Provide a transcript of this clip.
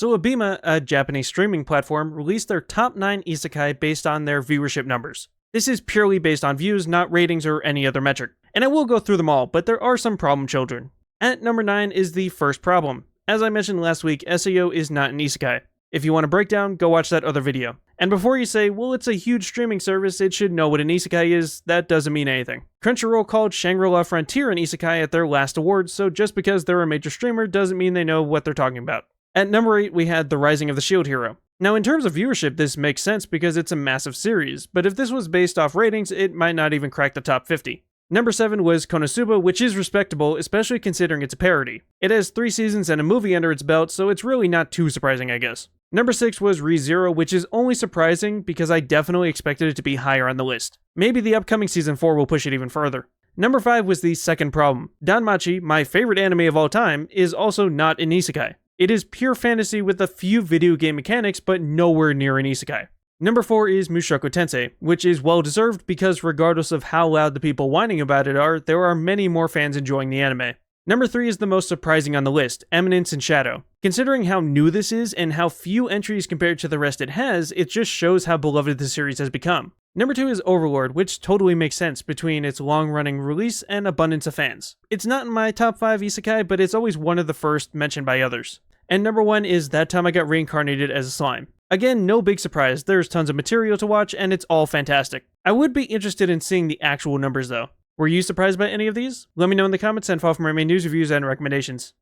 So Abema, a Japanese streaming platform, released their top 9 isekai based on their viewership numbers. This is purely based on views, not ratings or any other metric. And I will go through them all, but there are some problem children. At number 9 is the first problem. As I mentioned last week, SAO is not an isekai. If you want a breakdown, go watch that other video. And before you say, well, it's a huge streaming service, it should know what an isekai is, that doesn't mean anything. Crunchyroll called Shangri-La Frontier an isekai at their last awards, so just because they're a major streamer doesn't mean they know what they're talking about. At number 8, we had The Rising of the Shield Hero. Now, in terms of viewership, this makes sense because it's a massive series, but if this was based off ratings, it might not even crack the top 50. Number 7 was KonoSuba, which is respectable, especially considering it's a parody. It has 3 seasons and a movie under its belt, so it's really not too surprising, I guess. Number 6 was ReZero, which is only surprising because I definitely expected it to be higher on the list. Maybe the upcoming season 4 will push it even further. Number 5 was the second problem. Danmachi, my favorite anime of all time, is also not an isekai. It is pure fantasy with a few video game mechanics, but nowhere near an isekai. Number 4 is Mushoku Tensei, which is well deserved because regardless of how loud the people whining about it are, there are many more fans enjoying the anime. Number 3 is the most surprising on the list, Eminence and Shadow. Considering how new this is and how few entries compared to the rest it has, it just shows how beloved the series has become. Number 2 is Overlord, which totally makes sense between its long-running release and abundance of fans. It's not in my top 5 isekai, but it's always one of the first mentioned by others. And number 1 is That Time I Got Reincarnated as a Slime. Again, no big surprise, there's tons of material to watch and it's all fantastic. I would be interested in seeing the actual numbers though. Were you surprised by any of these? Let me know in the comments and follow for my main news reviews and recommendations.